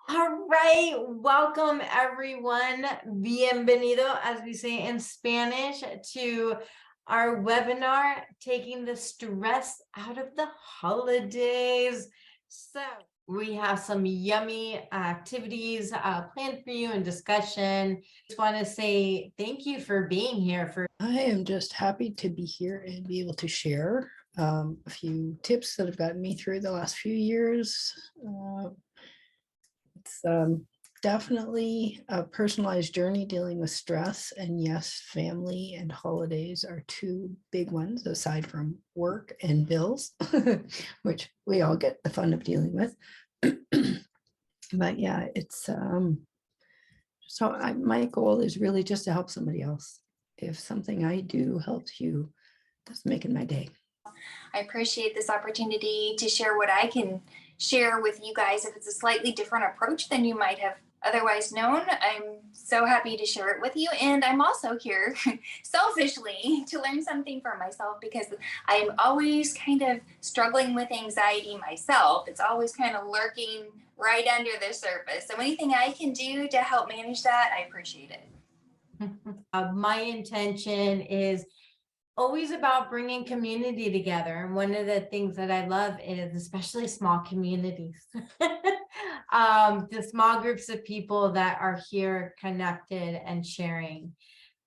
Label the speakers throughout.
Speaker 1: All right, welcome everyone. Bienvenido, as we say in Spanish, to our webinar, Taking the Stress Out of the Holidays. So we have some yummy activities planned for you and discussion. Just want to say thank you for being here.
Speaker 2: I am just happy to be here and be able to share a few tips that have gotten me through the last few years. It's definitely a personalized journey dealing with stress. And yes, family and holidays are two big ones aside from work and bills, which we all get the fun of dealing with. But yeah, it's my goal is really just to help somebody else. If something I do helps you, that's making my day.
Speaker 3: I appreciate this opportunity to share what I can share with you guys. If it's a slightly different approach than you might have otherwise known, I'm so happy to share it with you. And I'm also here selfishly to learn something for myself, because I'm always kind of struggling with anxiety myself. It's always kind of lurking right under the surface. So anything I can do to help manage that, I appreciate it.
Speaker 1: My intention is always about bringing community together. And one of the things that I love is especially small communities, the small groups of people that are here connected and sharing.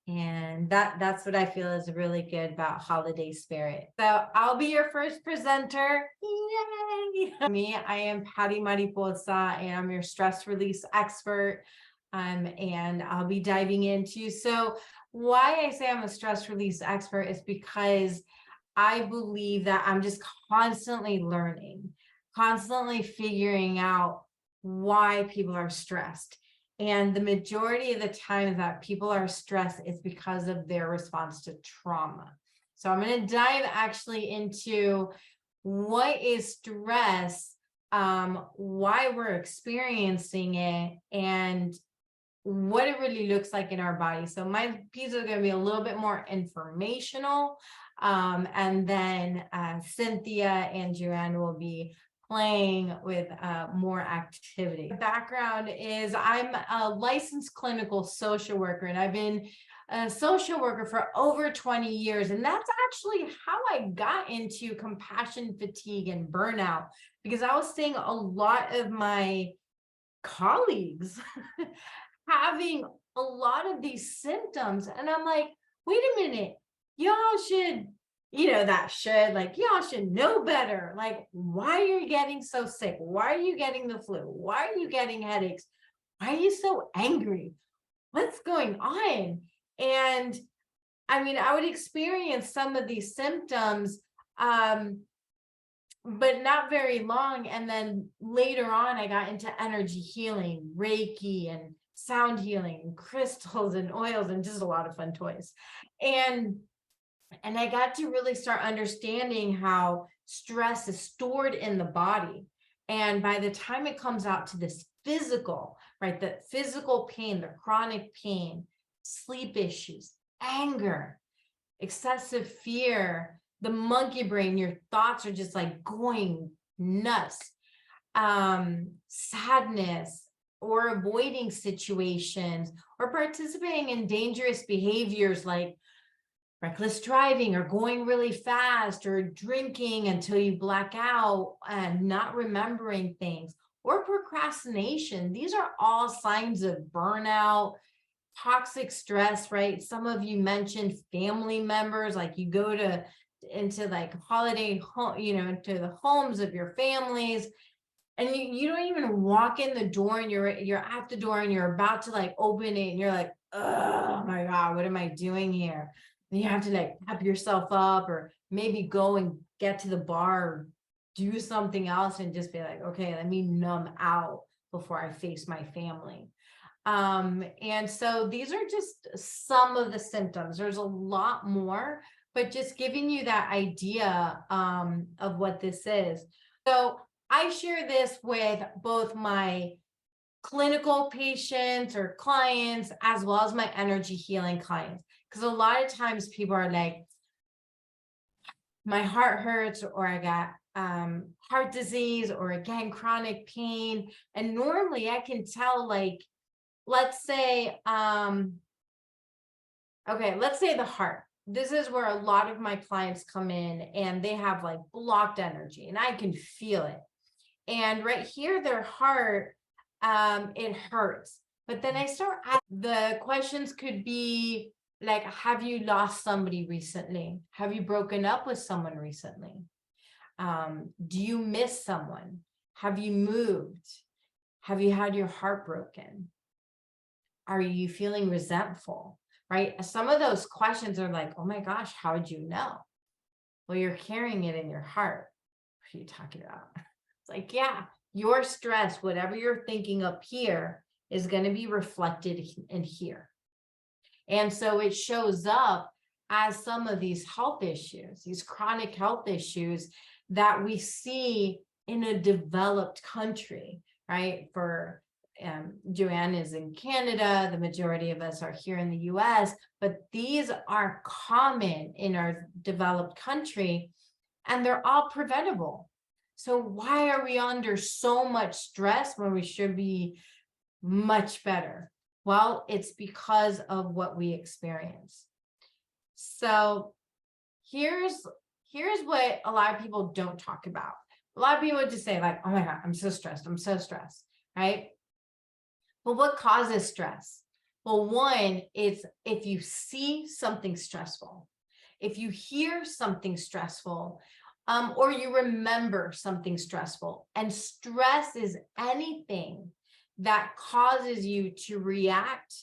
Speaker 1: And that's what I feel is really good about holiday spirit. So I'll be your first presenter. Yay! I am Paty Mariposa, and I'm your stress release expert. And I'll be diving into, so why I say I'm a stress release expert is because I believe that I'm just constantly learning, constantly figuring out why people are stressed. And the majority of the time that people are stressed is because of their response to trauma. So I'm going to dive actually into what is stress, why we're experiencing it, and what it really looks like in our body. So my piece is going to be a little bit more informational. And then Cynthia and Joann will be playing with more activity. Background is I'm a licensed clinical social worker, and I've been a social worker for over 20 years. And that's actually how I got into compassion fatigue and burnout, because I was seeing a lot of my colleagues having a lot of these symptoms. And I'm like, wait a minute, y'all should, y'all should know better. Like, why are you getting so sick? Why are you getting the flu? Why are you getting headaches? Why are you so angry? What's going on? And I mean, I would experience some of these symptoms, but not very long. And then later on, I got into energy healing, Reiki, and sound healing, crystals and oils, and just a lot of fun toys. And I got to really start understanding how stress is stored in the body. And by the time it comes out to this physical, right, the physical pain, the chronic pain, sleep issues, anger, excessive fear, the monkey brain, your thoughts are just like going nuts, sadness, or avoiding situations, or participating in dangerous behaviors like reckless driving, or going really fast, or drinking until you black out and not remembering things, or procrastination. These are all signs of burnout, toxic stress, right? Some of you mentioned family members, like you go into like holiday home, into the homes of your families, and you don't even walk in the door, and you're at the door and you're about to like open it, and you're like, oh my God, what am I doing here? And you have to like pep yourself up, or maybe go and get to the bar, or do something else, and just be like, okay, let me numb out before I face my family. And so these are just some of the symptoms. There's a lot more, but just giving you that idea of what this is. So I share this with both my clinical patients or clients, as well as my energy healing clients, because a lot of times people are like, my heart hurts, or I got heart disease or again, chronic pain. And normally I can tell, like, let's say, okay, let's say the heart. This is where a lot of my clients come in and they have like blocked energy and I can feel it. And right here, their heart, it hurts. But then I start the questions could be like, have you lost somebody recently? Have you broken up with someone recently? Do you miss someone? Have you moved? Have you had your heart broken? Are you feeling resentful? Right? Some of those questions are like, oh my gosh, how would you know? Well, you're carrying it in your heart. What are you talking about? It's like, yeah, your stress, whatever you're thinking up here, is going to be reflected in here. And so it shows up as some of these health issues, these chronic health issues that we see in a developed country, right? For Joann is in Canada, the majority of us are here in the US, but these are common in our developed country and they're all preventable. So why are we under so much stress when we should be much better? Well, it's because of what we experience. So here's what a lot of people don't talk about. A lot of people just say like, oh my God, I'm so stressed. I'm so stressed, right? But what causes stress? Well, one is if you see something stressful, if you hear something stressful, or you remember something stressful. And stress is anything that causes you to react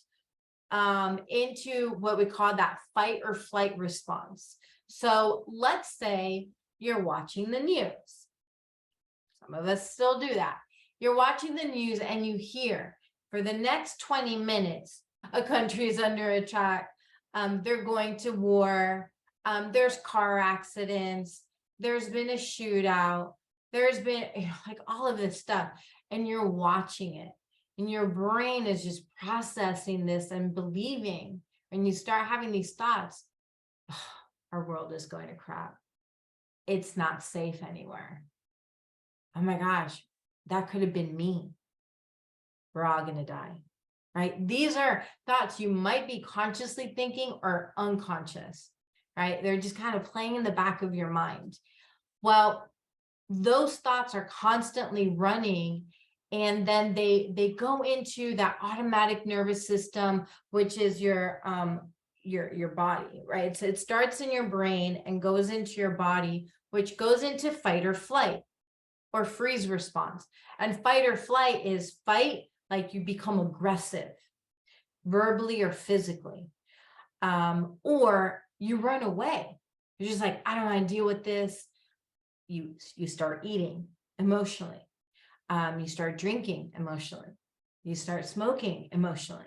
Speaker 1: into what we call that fight or flight response. So let's say you're watching the news. Some of us still do that. You're watching the news and you hear for the next 20 minutes, a country is under attack. They're going to war. There's car accidents. There's been a shootout. There's been like all of this stuff. And you're watching it. And your brain is just processing this and believing. And you start having these thoughts, oh, our world is going to crap. It's not safe anywhere. Oh my gosh, that could have been me. We're all going to die, right? These are thoughts you might be consciously thinking or unconscious, right? They're just kind of playing in the back of your mind. Well, those thoughts are constantly running, and then they go into that automatic nervous system, which is your body, right? So it starts in your brain and goes into your body, which goes into fight or flight or freeze response. And fight or flight is fight, like you become aggressive, verbally or physically, or you run away. You're just like, I don't want to deal with this. You start eating emotionally. You start drinking emotionally. You start smoking emotionally.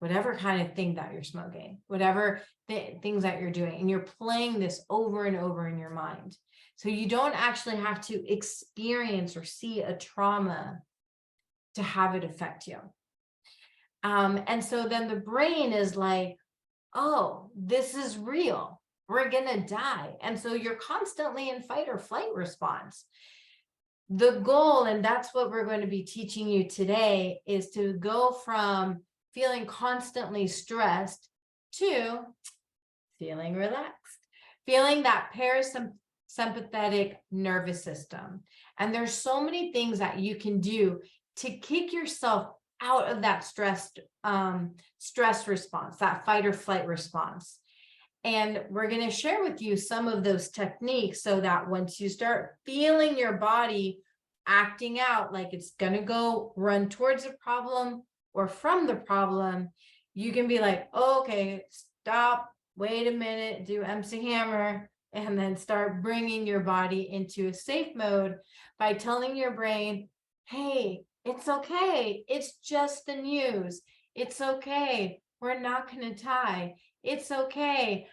Speaker 1: Whatever kind of thing that you're smoking, whatever things that you're doing, and you're playing this over and over in your mind. So you don't actually have to experience or see a trauma to have it affect you. And so then the brain is like, oh, this is real. We're gonna die. And so you're constantly in fight or flight response. The goal, and that's what we're going to be teaching you today, is to go from feeling constantly stressed to feeling relaxed, feeling that parasympathetic nervous system. And there's so many things that you can do to kick yourself out of that stress response, that fight or flight response. And we're going to share with you some of those techniques so that once you start feeling your body acting out like it's going to go run towards the problem or from the problem, you can be like, oh, okay, stop, wait a minute, do MC Hammer, and then start bringing your body into a safe mode by telling your brain, hey, it's okay. It's just the news. It's okay. We're not going to die. It's okay.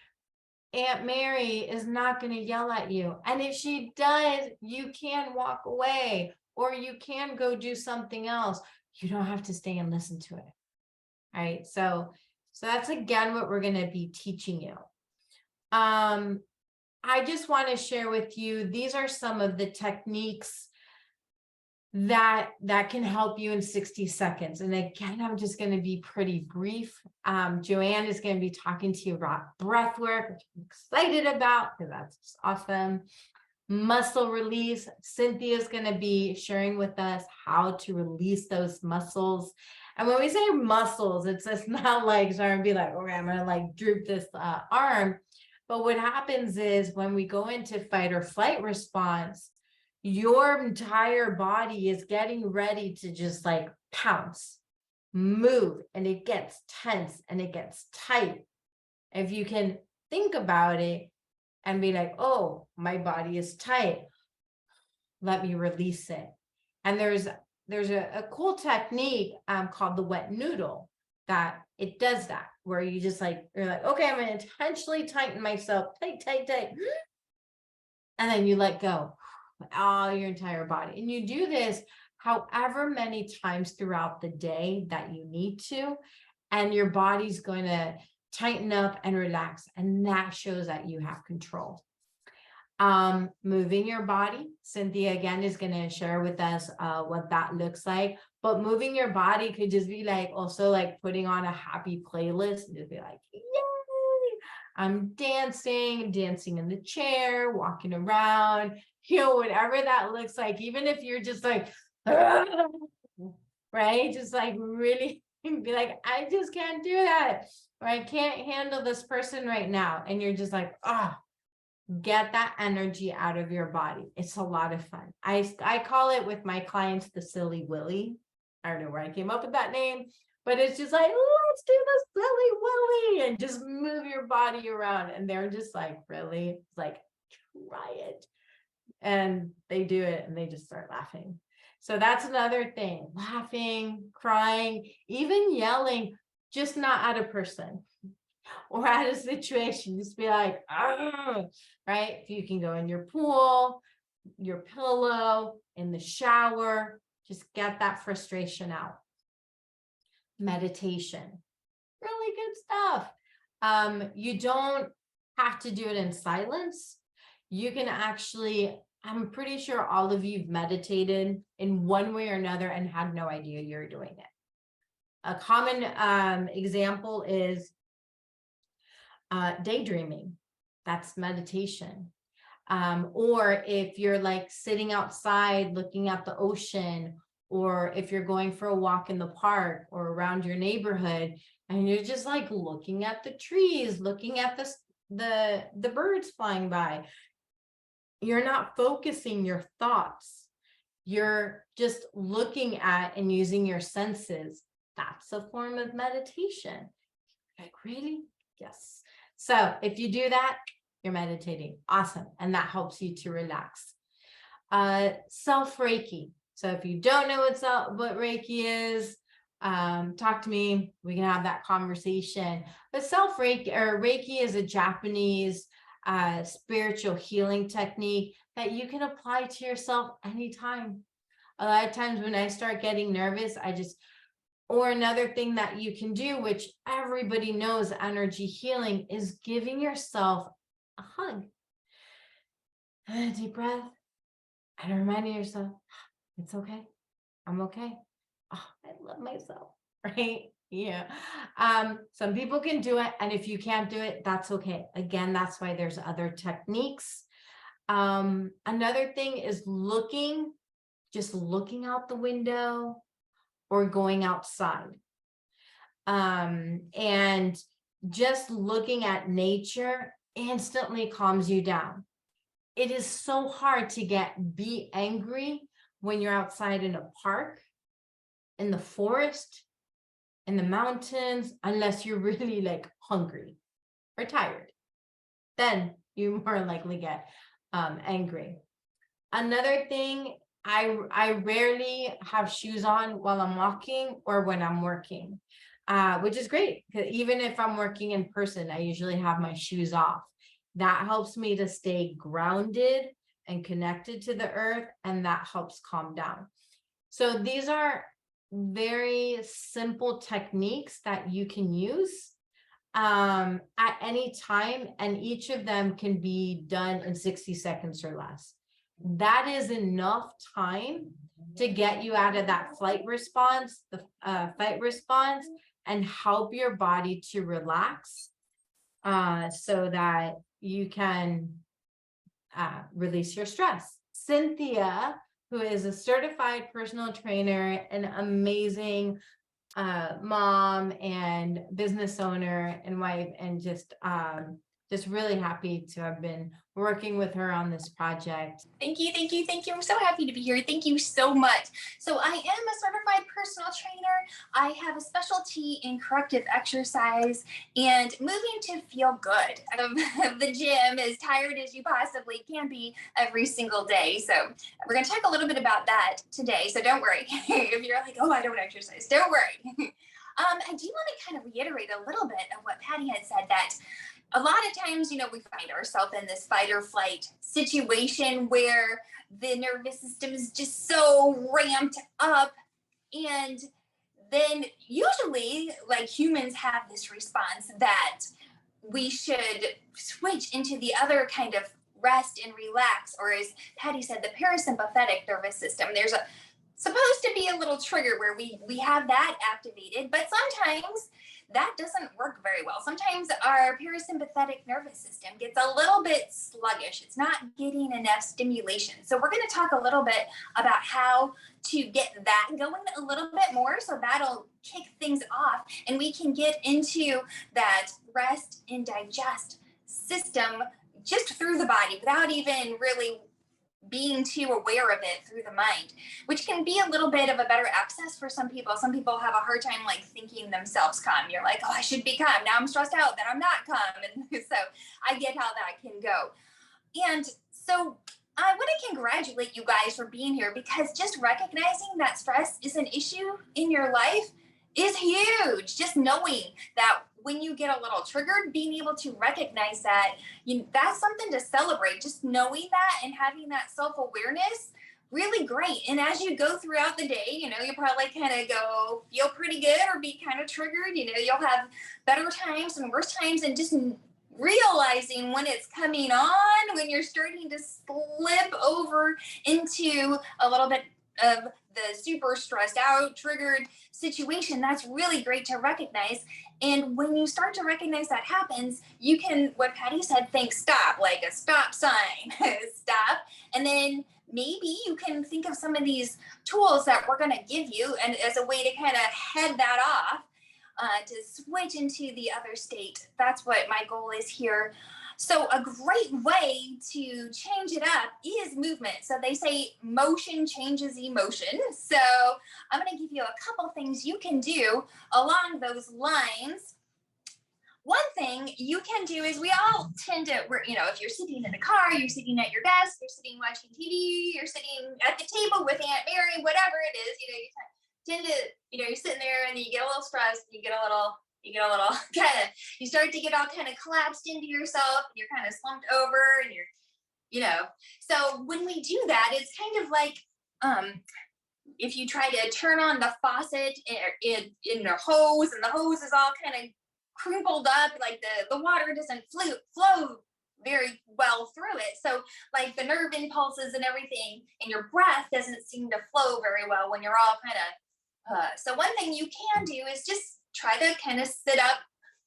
Speaker 1: Aunt Mary is not going to yell at you. And if she does, you can walk away or you can go do something else. You don't have to stay and listen to it. All right. So that's again what we're going to be teaching you. I I just want to share with you, these are some of the techniques that can help you in 60 seconds. And again, I'm just going to be pretty brief. Joann is going to be talking to you about breath work, which I'm excited about because that's just awesome. Muscle release. Cynthia is going to be sharing with us how to release those muscles. And when we say muscles, it's just not like, sorry, and be like, okay, I'm going to like droop this arm. But what happens is when we go into fight or flight response, your entire body is getting ready to just like pounce, move, and it gets tense and it gets tight. If you can think about it and be like, oh, my body is tight, let me release it. And there's a cool technique called the wet noodle that it does that, where you just like, you're like, okay, I'm going to intentionally tighten myself, tight, and then you let go all your entire body. And you do this however many times throughout the day that you need to, and your body's going to tighten up and relax. And that shows that you have control. Moving your body. Cynthia again is going to share with us what that looks like. But moving your body could just be like also like putting on a happy playlist and just be like, yay! I'm dancing in the chair, walking around, whatever that looks like, even if you're just like, right? Just like really be like, I just can't do that, or I can't handle this person right now. And you're just like, get that energy out of your body. It's a lot of fun. I call it with my clients, the silly Willy. I don't know where I came up with that name, but it's just like, let's do the silly Willy and just move your body around. And they're just like, really? It's like, try it. And they do it and they just start laughing. So that's another thing, laughing, crying, even yelling, just not at a person or at a situation. Just be like, right? If you can go in your pool, your pillow, in the shower, just get that frustration out. Meditation, really good stuff. You don't have to do it in silence. You can actually, I'm pretty sure all of you've meditated in one way or another and had no idea you're doing it. A common example is daydreaming. That's meditation. Or if you're like sitting outside looking at the ocean, or if you're going for a walk in the park or around your neighborhood and you're just like looking at the trees, looking at the birds flying by, you're not focusing your thoughts. You're just looking at and using your senses. That's a form of meditation. Like, really? Yes. So if you do that, you're meditating. Awesome. And that helps you to relax. Self-Reiki. So if you don't know what Reiki is, talk to me. We can have that conversation. But self-Reiki or Reiki is a Japanese spiritual healing technique that you can apply to yourself anytime. A lot of times when I start getting nervous, or another thing that you can do, which everybody knows energy healing, is giving yourself a hug. And a deep breath. And reminding yourself, it's okay. I'm okay. Oh, I love myself, right? Yeah. Some people can do it. And if you can't do it, that's okay. Again, that's why there's other techniques. Another thing is just looking out the window or going outside. And just looking at nature instantly calms you down. It is so hard to be angry when you're outside in a park, in the forest, in the mountains, unless you're really like hungry or tired. Then you more likely get angry. Another thing, I rarely have shoes on while I'm walking or when I'm working, which is great because even if I'm working in person, I usually have my shoes off. That helps me to stay grounded and connected to the earth, and that helps calm down. So these are very simple techniques that you can use. at any time, and each of them can be done in 60 seconds or less. That is enough time to get you out of that flight response, the fight response, and help your body to relax, so that you can release your stress. Cynthia, who is a certified personal trainer, an amazing mom and business owner and wife, and just really happy to have been working with her on this project.
Speaker 3: Thank you, thank you, thank you. I'm so happy to be here. Thank you so much. So I am a certified personal trainer. I have a specialty in corrective exercise and moving to feel good. The gym, as tired as you possibly can be every single day. So we're going to talk a little bit about that today. So don't worry. If you're like, oh, I don't exercise, don't worry. I do want to kind of reiterate a little bit of what Paty had said, that a lot of times, we find ourselves in this fight or flight situation where the nervous system is just so ramped up. And then usually, like, humans have this response that we should switch into the other kind of rest and relax, or as Paty said, the parasympathetic nervous system. There's supposed to be a little trigger where we have that activated, but sometimes that doesn't work very well. Sometimes our parasympathetic nervous system gets a little bit sluggish. It's not getting enough stimulation. So we're going to talk a little bit about how to get that going a little bit more, so that'll kick things off and we can get into that rest and digest system just through the body without even really being too aware of it through the mind, which can be a little bit of a better access for some people. Some people have a hard time like thinking themselves calm. You're like, oh, I should be calm. Now I'm stressed out that I'm not calm. And so I get how that can go. And so I want to congratulate you guys for being here, because just recognizing that stress is an issue in your life is huge. Just knowing that when you get a little triggered, being able to recognize that, that's something to celebrate. Just knowing that and having that self-awareness, really great. And as you go throughout the day, you probably kind of go feel pretty good or be kind of triggered. You'll have better times and worse times, and just realizing when it's coming on, when you're starting to slip over into a little bit of the super stressed out, triggered situation, that's really great to recognize. And when you start to recognize that happens, you can, what Paty said, think stop, like a stop sign, stop. And then maybe you can think of some of these tools that we're going to give you, and as a way to kind of head that off, to switch into the other state. That's what my goal is here. So a great way to change it up is movement. So they say motion changes emotion. So I'm going to give you a couple things you can do along those lines. One thing you can do is, we all tend to, if you're sitting in the car, you're sitting at your desk, you're sitting watching TV, you're sitting at the table with Aunt Mary, whatever it is, you tend to, you're sitting there and you get a little stressed, you get a little kind of, you start to get all kind of collapsed into yourself, and you're kind of slumped over, and so when we do that, it's kind of like, if you try to turn on the faucet in a hose, and the hose is all kind of crumpled up, like the water doesn't flow very well through it. So like the nerve impulses and everything, and your breath doesn't seem to flow very well when you're all kind of, so one thing you can do is just try to kind of sit up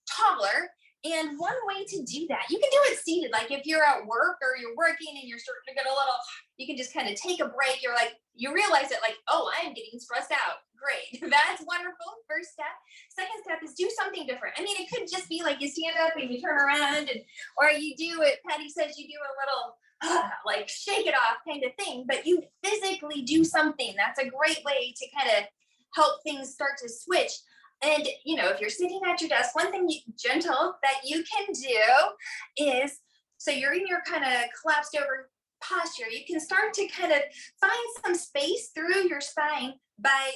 Speaker 3: taller. And one way to do that, you can do it seated. Like if you're at work or you're working and you're starting to get a little, you can just kind of take a break. You're like, you realize it, like, oh, I am getting stressed out. Great. That's wonderful. First step. Second step is do something different. I mean, it could just be like you stand up and you turn around, or you do it. Paty says you do a little like shake it off kind of thing, but you physically do something. That's a great way to kind of help things start to switch. And, if you're sitting at your desk, one thing gentle that you can do is, so you're in your kind of collapsed over posture, you can start to kind of find some space through your spine by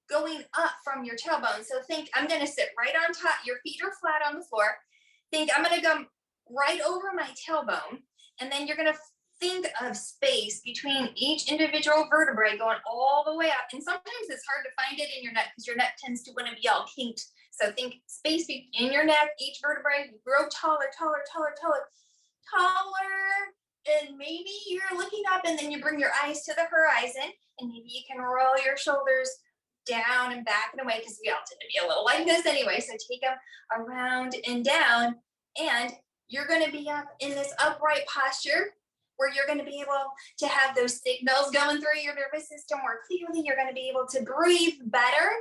Speaker 3: going up from your tailbone. So think, I'm going to sit right on top, your feet are flat on the floor. Think I'm going to go right over my tailbone, and then you're going to think of space between each individual vertebrae going all the way up. And sometimes it's hard to find it in your neck, because your neck tends to want to be all kinked So think space in your neck, each vertebrae, you grow taller, taller, taller, taller, taller. And maybe you're looking up and then you bring your eyes to the horizon, and maybe you can roll your shoulders down and back and away, because we all tend to be a little like this anyway. So take them around and down, and you're going to be up in this upright posture where you're going to be able to have those signals going through your nervous system more clearly. You're going to be able to breathe better.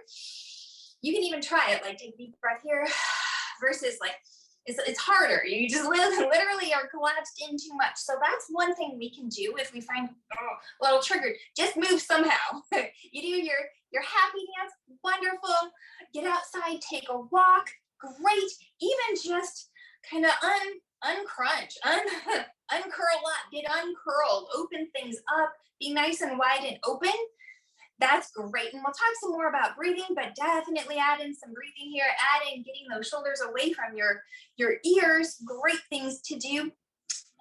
Speaker 3: You can even try it, like take a deep breath here versus like, it's harder. You just literally are collapsed in too much. So that's one thing we can do if we find a little triggered. Just move somehow. You do your happy dance, wonderful. Get outside, take a walk, great. Even just kind of uncrunch, uncurl up, get uncurled, open things up, be nice and wide and open. That's great. And we'll talk some more about breathing, but definitely add in some breathing here, add in getting those shoulders away from your ears. Great things to do.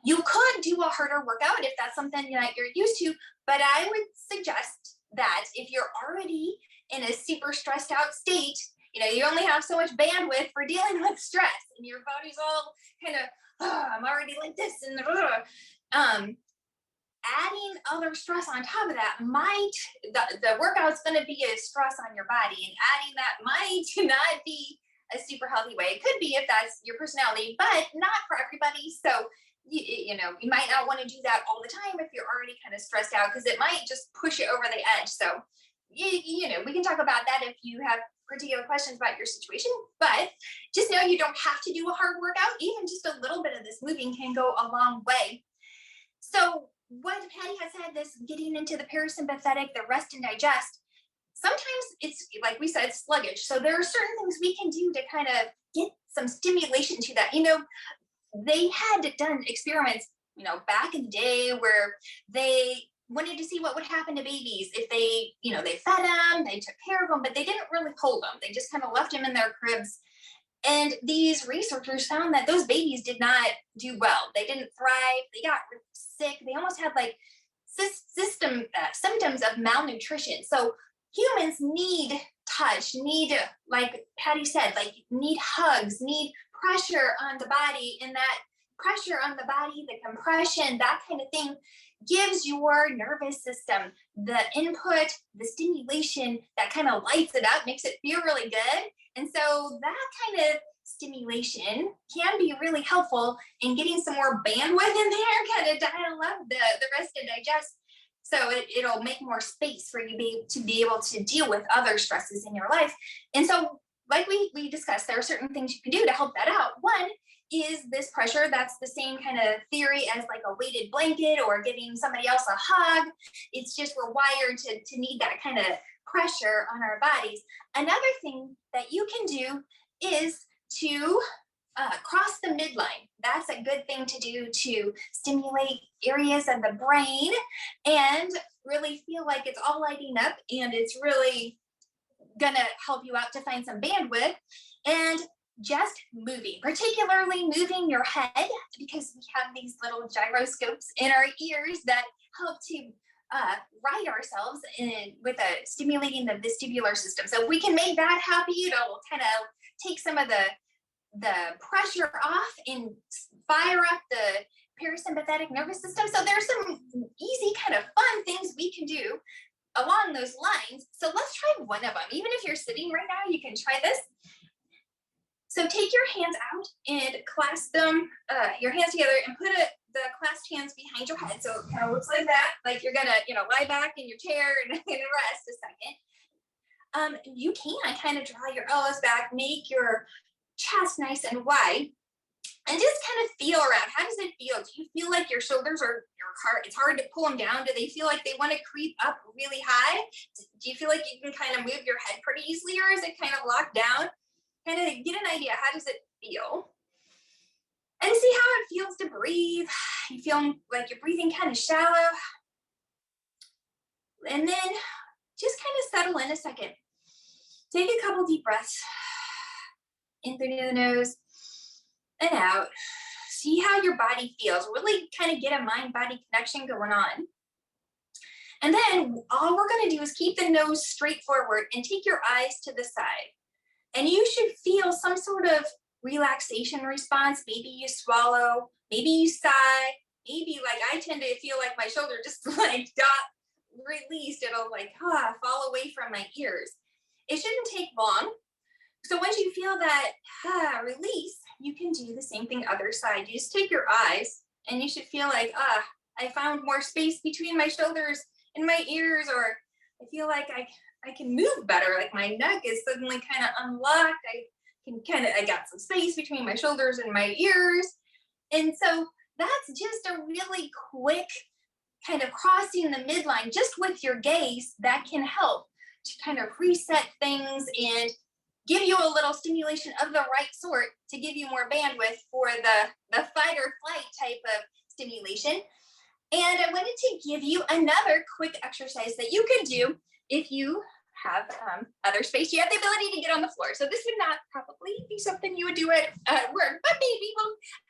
Speaker 3: You could do a harder workout if that's something that you're used to, but I would suggest that if you're already in a super stressed out state, you only have so much bandwidth for dealing with stress, and your body's all kind of, I'm already like this, and adding other stress on top of that might, the workout's going to be a stress on your body, and adding that might not be a super healthy way. It could be if that's your personality, but not for everybody. So, you might not want to do that all the time if you're already kind of stressed out, because it might just push it over the edge. So, we can talk about that if you have particular questions about your situation, but just know you don't have to do a hard workout. Even just a little bit of this moving can go a long way. So what Paty has said, this getting into the parasympathetic, the rest and digest, sometimes it's, like we said, sluggish. So there are certain things we can do to kind of get some stimulation to that. They had done experiments, back in the day where they wanted to see what would happen to babies if they fed them, they took care of them, but they didn't really hold them. They just kind of left them in their cribs. And these researchers found that those babies did not do well. They didn't thrive. They got sick. They almost had like symptoms of malnutrition. So humans need touch, need, like Paty said, need hugs, need pressure on the body, and that pressure on the body, the compression, that kind of thing gives your nervous system the input, the stimulation that kind of lights it up, makes it feel really good. And so that kind of stimulation can be really helpful in getting some more bandwidth in there, kind of dial up the rest and digest. So it'll make more space for you to be able to deal with other stresses in your life. And so, like we discussed, there are certain things you can do to help that out. One is this pressure. That's the same kind of theory as like a weighted blanket or giving somebody else a hug. It's just we're wired to need that kind of pressure on our bodies. Another thing that you can do is to cross the midline. That's a good thing to do to stimulate areas of the brain and really feel like it's all lighting up, and it's really gonna help you out to find some bandwidth. And just moving, particularly moving your head, because we have these little gyroscopes in our ears that help to right ourselves with stimulating the vestibular system. So if we can make that happy, it'll kind of take some of the pressure off and fire up the parasympathetic nervous system. So there's some easy kind of fun things we can do along those lines. So let's try one of them. Even if you're sitting right now, you can try this. So take your hands out and clasp them, your hands together, and put the clasped hands behind your head. So it kind of looks like that, like you're gonna, lie back in your chair and rest a second. You can kind of draw your elbows back, make your chest nice and wide, and just kind of feel around. How does it feel? Do you feel like your shoulders it's hard to pull them down? Do they feel like they want to creep up really high? Do you feel like you can kind of move your head pretty easily, or is it kind of locked down? Kind of get an idea, how does it feel? And see how it feels to breathe. You feel like you're breathing kind of shallow. And then just kind of settle in a second. Take a couple deep breaths. In through the nose and out. See how your body feels. Really kind of get a mind-body connection going on. And then all we're going to do is keep the nose straight forward and take your eyes to the side. And you should feel some sort of relaxation response. Maybe you swallow, maybe you sigh, maybe like I tend to feel like my shoulder just like got released. It'll like fall away from my ears. It shouldn't take long. So once you feel that release, you can do the same thing other side. You just take your eyes and you should feel like, I found more space between my shoulders and my ears, or I feel like I can move better. Like my neck is suddenly kind of unlocked. I got some space between my shoulders and my ears. And so that's just a really quick kind of crossing the midline just with your gaze that can help to kind of reset things and give you a little stimulation of the right sort to give you more bandwidth for the fight or flight type of stimulation. And I wanted to give you another quick exercise that you can do if you have other space. You have the ability to get on the floor. So this would not probably be something you would do at work, but maybe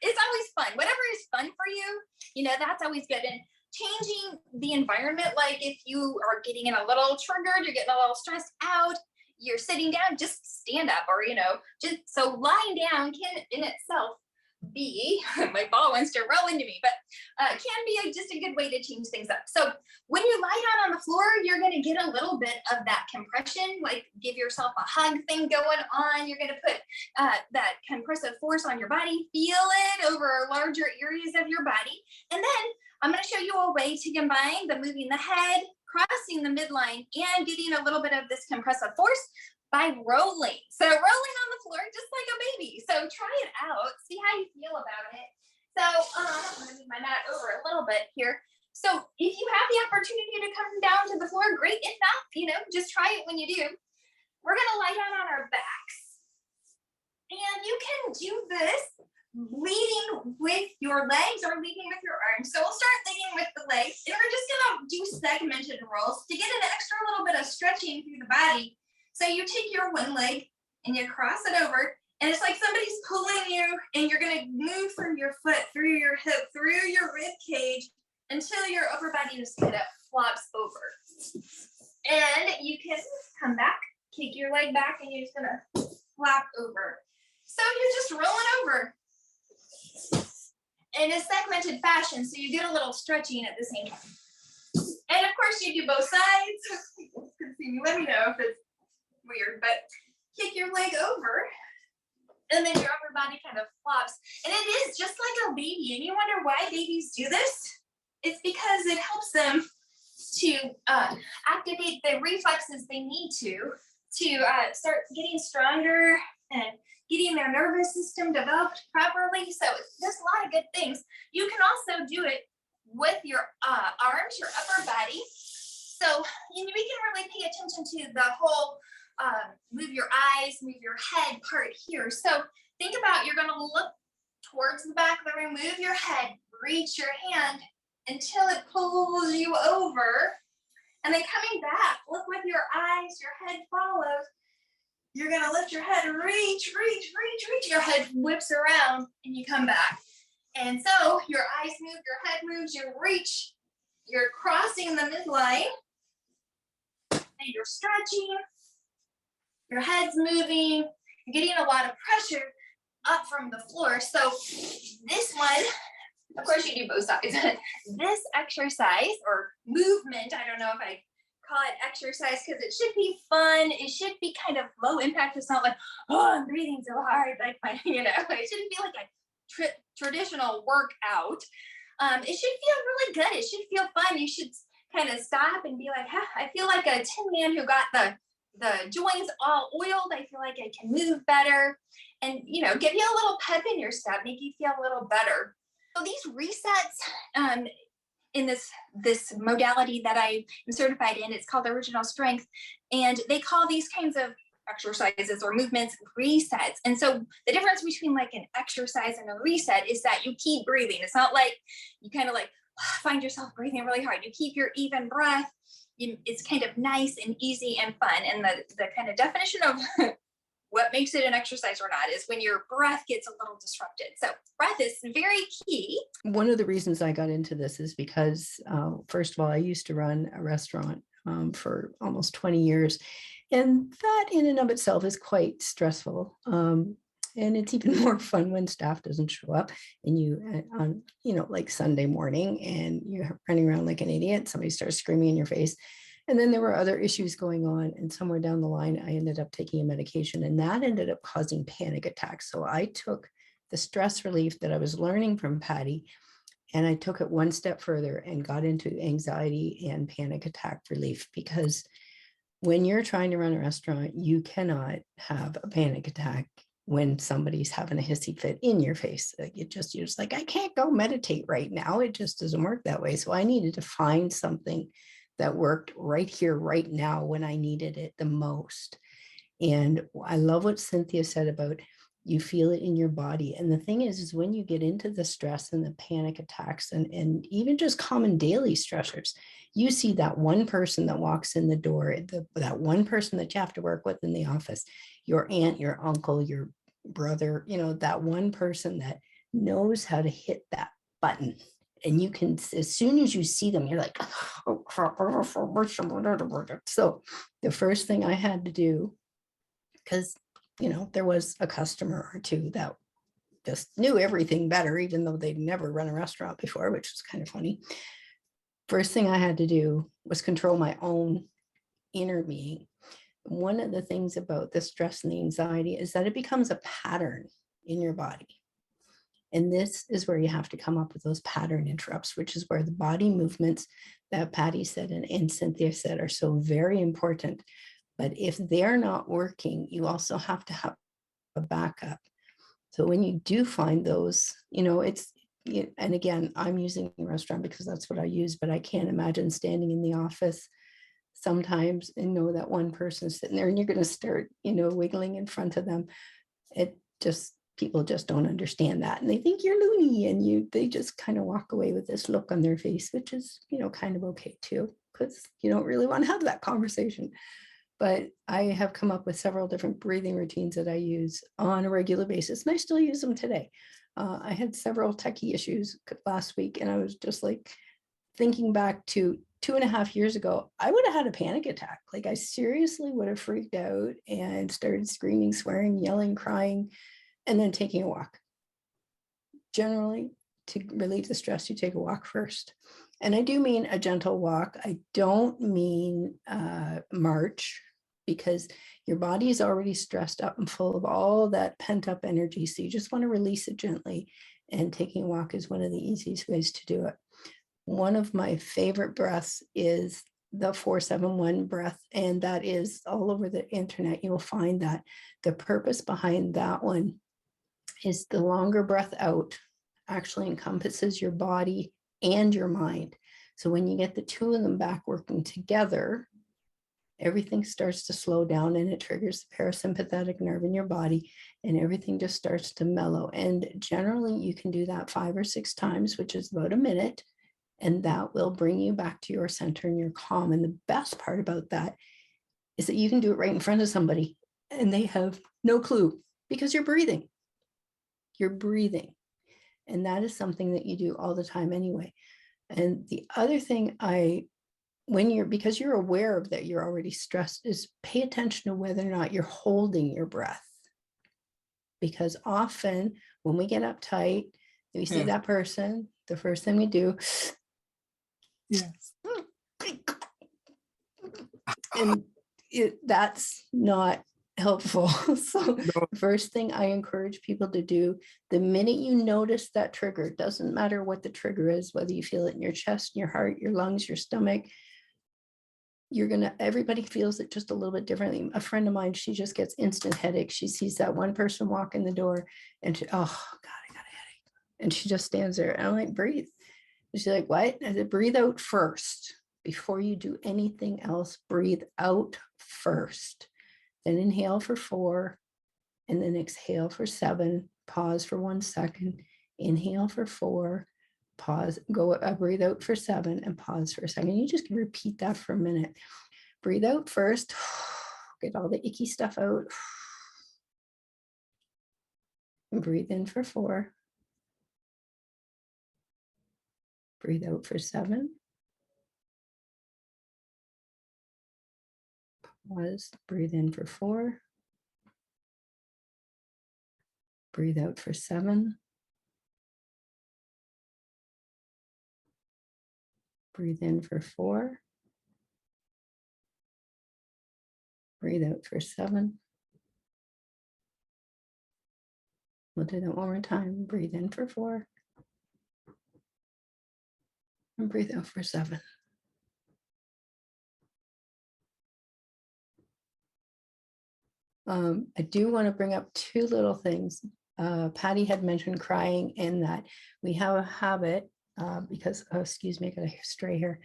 Speaker 3: it's always fun. Whatever is fun for you, that's always good. And changing the environment, like if you are getting a little triggered, you're getting a little stressed out, you're sitting down, just stand up, or, just so lying down can in itself be, my ball wants to roll into me, but can be just a good way to change things up. So when you lie down on the floor, you're going to get a little bit of that compression, like give yourself a hug thing going on. You're going to put that compressive force on your body, feel it over larger areas of your body. And then I'm going to show you a way to combine the moving the head, crossing the midline, and getting a little bit of this compressive force by rolling. So rolling on the floor, just like a baby. So try it out, see how you feel about it. So I'm going to move my mat over a little bit here. So if you have the opportunity to come down to the floor, great. If not, just try it when you do. We're going to lie down on our backs. And you can do this leading with your legs or leading with your arms. So we'll start leading with the legs, and we're just gonna do segmented rolls to get an extra little bit of stretching through the body. So you take your one leg and you cross it over, and it's like somebody's pulling you, and you're gonna move from your foot through your hip, through your rib cage, until your upper body just kind of flops over. And you can come back, kick your leg back, and you're just gonna flop over. So you're just rolling over in a segmented fashion, so you get a little stretching at the same time. And of course you do both sides. You can see me, let me know if it's weird, but kick your leg over, and then your upper body kind of flops. And it is just like a baby. And you wonder why babies do this? It's because it helps them to activate the reflexes they need to start getting stronger and getting their nervous system developed properly. So it does a lot of good things. You can also do it with your arms, your upper body. So we can really pay attention to the whole move your eyes, move your head part here. So think about, you're going to look towards the back of the room, move your head, reach your hand until it pulls you over. And then coming back, look with your eyes, your head follows. You're going to lift your head, reach. Your head whips around and you come back. And so your eyes move, your head moves, you reach, you're crossing the midline, and you're stretching, your head's moving, you're getting a lot of pressure up from the floor. So this one, of course you do both sides. This exercise or movement, I don't know if I call it exercise because it should be fun. It should be kind of low impact. It's not like, oh, I'm breathing so hard. Like it shouldn't be like a traditional workout. It should feel really good. It should feel fun. You should kind of stop and be like, I feel like a tin man who got the joints all oiled. I feel like I can move better, and give you a little pep in your step, make you feel a little better. So these resets in this modality that I am certified in, it's called Original Strength, and they call these kinds of exercises or movements resets. And so the difference between like an exercise and a reset is that you keep breathing. It's not like you kind of like find yourself breathing really hard. You keep your even breath. It's kind of nice and easy and fun. And the kind of definition of what makes it an exercise or not is when your breath gets a little disrupted. So breath is very key.
Speaker 2: One of the reasons I got into this is because, first of all, I used to run a restaurant for almost 20 years. And that in and of itself is quite stressful. And it's even more fun when staff doesn't show up and you on, like Sunday morning and you're running around like an idiot, somebody starts screaming in your face. And then there were other issues going on. And somewhere down the line, I ended up taking a medication and that ended up causing panic attacks. So I took the stress relief that I was learning from Paty and I took it one step further and got into anxiety and panic attack relief, because when you're trying to run a restaurant, you cannot have a panic attack when somebody's having a hissy fit in your face. Like you're just like, I can't go meditate right now. It just doesn't work that way. So I needed to find something that worked right here, right now, when I needed it the most. And I love what Cynthia said about you feel it in your body. And the thing is when you get into the stress and the panic attacks and even just common daily stressors, you see that one person that walks in the door, that one person that you have to work with in the office, your aunt, your uncle, your brother, that one person that knows how to hit that button. And you can, as soon as you see them, you're like, oh, so the first thing I had to do, because there was a customer or two that just knew everything better, even though they'd never run a restaurant before, which was kind of funny. First thing I had to do was control my own inner being. One of the things about the stress and the anxiety is that it becomes a pattern in your body. And this is where you have to come up with those pattern interrupts, which is where the body movements that Paty said and Cynthia said are so very important. But if they're not working, you also have to have a backup. So when you do find those, and again, I'm using a restaurant because that's what I use, but I can't imagine standing in the office sometimes and know that one person's sitting there and you're going to start, wiggling in front of them. People just don't understand that. And they think you're loony and they just kind of walk away with this look on their face, which is, kind of okay too, because you don't really want to have that conversation. But I have come up with several different breathing routines that I use on a regular basis, and I still use them today. I had several techie issues last week, and I was just like thinking back to 2.5 years ago, I would have had a panic attack. Like I seriously would have freaked out and started screaming, swearing, yelling, crying, and then taking a walk. Generally, to relieve the stress, you take a walk first. And I do mean a gentle walk. I don't mean march, because your body is already stressed up and full of all that pent up energy. So you just want to release it gently. And taking a walk is one of the easiest ways to do it. One of my favorite breaths is the 4-7-1 breath. And that is all over the internet. You will find that the purpose behind that one is the longer breath out actually encompasses your body and your mind. So when you get the two of them back working together, everything starts to slow down and it triggers the parasympathetic nerve in your body and everything just starts to mellow. And generally you can do that 5 or 6 times, which is about a minute. And that will bring you back to your center and your calm. And the best part about that is that you can do it right in front of somebody and they have no clue, because you're breathing. You're breathing. And that is something that you do all the time anyway. And the other thing because you're aware of that you're already stressed, is pay attention to whether or not you're holding your breath. Because often when we get uptight, we see that person, the first thing we do,
Speaker 4: yes,
Speaker 2: and that's not helpful. So
Speaker 4: no,
Speaker 2: the first thing I encourage people to do, the minute you notice that trigger, doesn't matter what the trigger is, whether you feel it in your chest, your heart, your lungs, your stomach, everybody feels it just a little bit differently. A friend of mine, she just gets instant headache. She sees that one person walk in the door and oh God, I got a headache. And she just stands there and I'm like, breathe. And she's like, what? I said, breathe out first. Before you do anything else, breathe out first. Then inhale for 4 and then exhale for 7. Pause for 1 second. Inhale for 4. Pause, breathe out for 7 and pause for a second. You just repeat that for a minute. Breathe out first, get all the icky stuff out. And breathe in for 4. Breathe out for 7. Pause, breathe in for 4. Breathe out for 7. Breathe in for 4. Breathe out for 7. We'll do that one more time. Breathe in for 4. And breathe out for 7. I do want to bring up 2 little things. Patty had mentioned crying, and that we have a habit because, oh, excuse me, I got a stray here.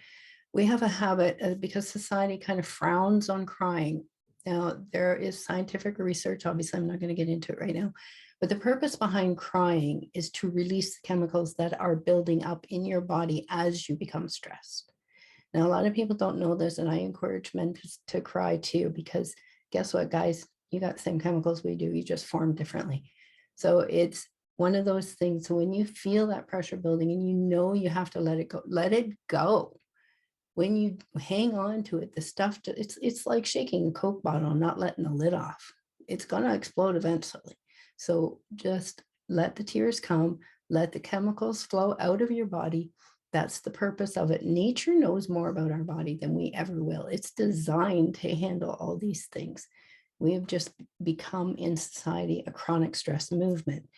Speaker 2: We have a habit because society kind of frowns on crying. Now, there is scientific research. Obviously, I'm not going to get into it right now. But the purpose behind crying is to release the chemicals that are building up in your body as you become stressed. Now, a lot of people don't know this, and I encourage men to cry too, because guess what, guys? You got the same chemicals we do, you just form differently. So it's one of those things. So when you feel that pressure building and you know you have to let it go, let it go. When you hang on to it, the stuff, it's like shaking a Coke bottle and not letting the lid off. It's going to explode eventually. So just let the tears come, let the chemicals flow out of your body. That's the purpose of it. Nature knows more about our body than we ever will. It's designed to handle all these things. We have just become in society a chronic stress movement.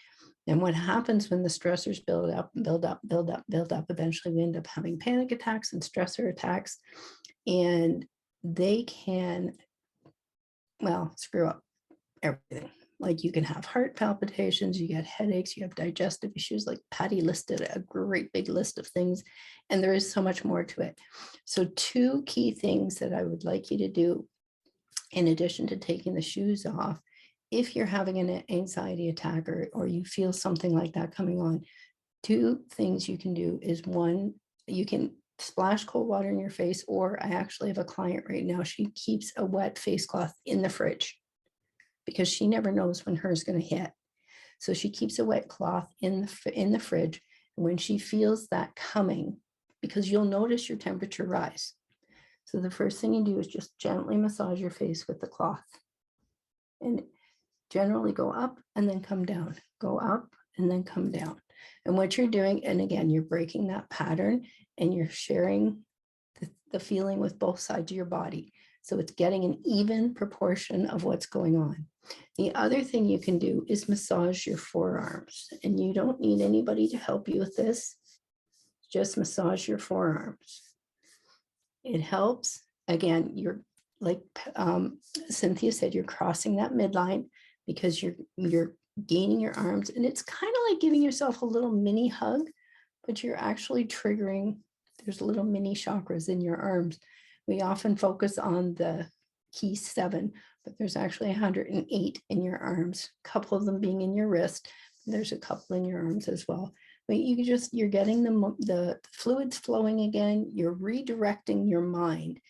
Speaker 2: And what happens when the stressors build up, eventually we end up having panic attacks and stressor attacks. And they can, well, screw up everything. Like you can have heart palpitations, you get headaches, you have digestive issues, like Patty listed a great big list of things. And there is so much more to it. So 2 key things that I would like you to do, in addition to taking the shoes off, if you're having an anxiety attack or you feel something like that coming on, 2 things you can do is, 1, you can splash cold water in your face, or I actually have a client right now, she keeps a wet face cloth in the fridge because she never knows when hers is going to hit. So she keeps a wet cloth in the fridge. And when she feels that coming, because you'll notice your temperature rise. So the first thing you do is just gently massage your face with the cloth. And generally go up and then come down, go up and then come down. And what you're doing, and again, you're breaking that pattern and you're sharing the feeling with both sides of your body. So it's getting an even proportion of what's going on. The other thing you can do is massage your forearms, and you don't need anybody to help you with this. Just massage your forearms. It helps. Again, you're like Cynthia said, you're crossing that midline because you're gaining your arms, and it's kind of like giving yourself a little mini hug, but you're actually triggering. There's little mini chakras in your arms. We often focus on the key 7, but there's actually 108 in your arms, a couple of them being in your wrist. There's a couple in your arms as well. But you're getting the fluids flowing again. You're redirecting your mind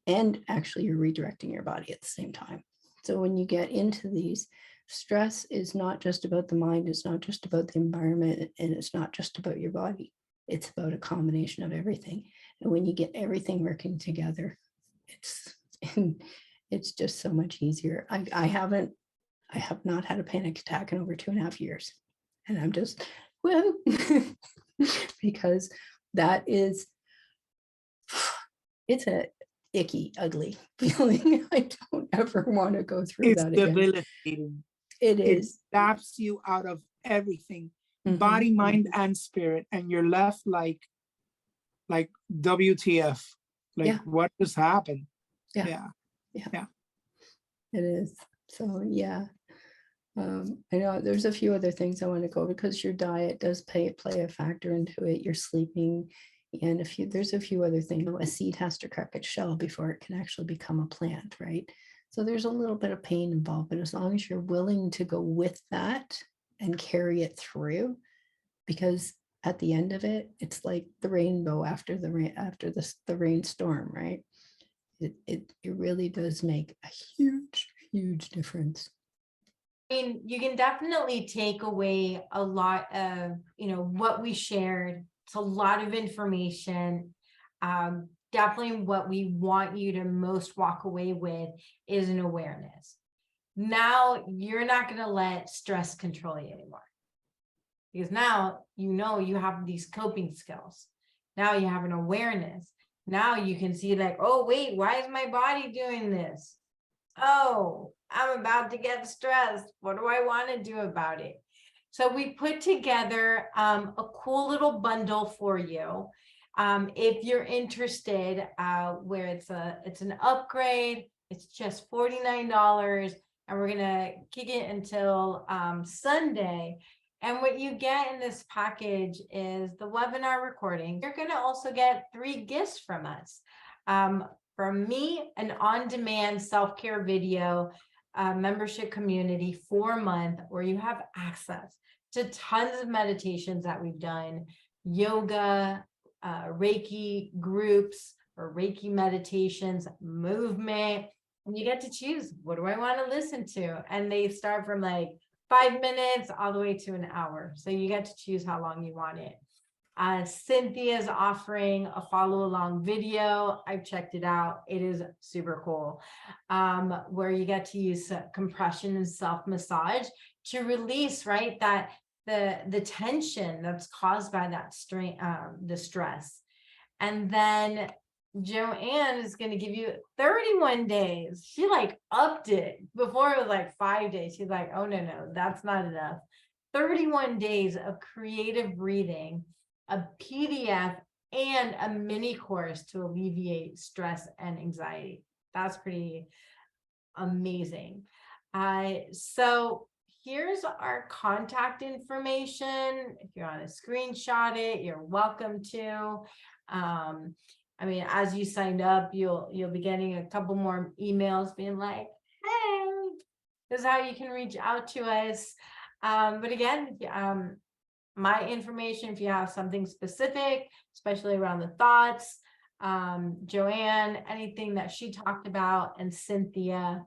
Speaker 2: and actually you're redirecting your body at the same time. So when you get into these, stress is not just about the mind, it's not just about the environment, and it's not just about your body. It's about a combination of everything. And when you get everything working together, it's just so much easier. I have not had a panic attack in over 2.5 years. And I'm just, well, because that is, it's a icky, ugly feeling. I don't ever want to go through
Speaker 4: It's
Speaker 2: that again.
Speaker 4: debilitating.
Speaker 2: It
Speaker 4: It
Speaker 2: is.
Speaker 4: zaps you out of everything,
Speaker 2: Mhm.
Speaker 4: body, mind, and spirit, and you're left like WTF? Like,
Speaker 2: Yeah.
Speaker 4: what just happened?
Speaker 2: Yeah.
Speaker 4: Yeah.
Speaker 2: It is. So yeah. I know there's a few other things I want to go, because your diet does play a factor into it. You're sleeping, and there's a few other things. A seed has to crack its shell before it can actually become a plant, right? So there's a little bit of pain involved, but as long as you're willing to go with that and carry it through, because at the end of it, it's like the rainbow after the rainstorm, right? It really does make a huge difference.
Speaker 1: I mean, you can definitely take away a lot of, what we shared. It's a lot of information. definitely what we want you to most walk away with is an awareness. Now you're not going to let stress control you anymore. Because now you know you have these coping skills. Now you have an awareness. Now you can see like, oh, wait, why is my body doing this? Oh, I'm about to get stressed. What do I want to do about it? So we put together a cool little bundle for you. If you're interested, where it's an upgrade, it's just $49, and we're gonna kick it until Sunday. And what you get in this package is the webinar recording. You're gonna also get 3 gifts from us. From me, an on-demand self-care video membership community 4-month, where you have access to tons of meditations that we've done, yoga, Reiki groups or Reiki meditations, movement, and you get to choose, what do I want to listen to? And they start from like 5 minutes all the way to an hour. So you get to choose how long you want it. Cynthia is offering a follow along video. I've checked it out. It is super cool. Where you get to use compression and self massage to release, right, that the tension that's caused by that strain, the stress. And then Joann is going to give you 31 days. She like upped it. Before it was like 5 days. She's like, oh no, that's not enough. 31 days of creative breathing, a PDF, and a mini course to alleviate stress and anxiety. That's pretty amazing. So here's our contact information. If you want to screenshot it, you're welcome to. I mean, as you signed up, you'll be getting a couple more emails being like, hey, this is how you can reach out to us. But again, my information, if you have something specific, especially around the thoughts, Joann, anything that she talked about, and Cynthia.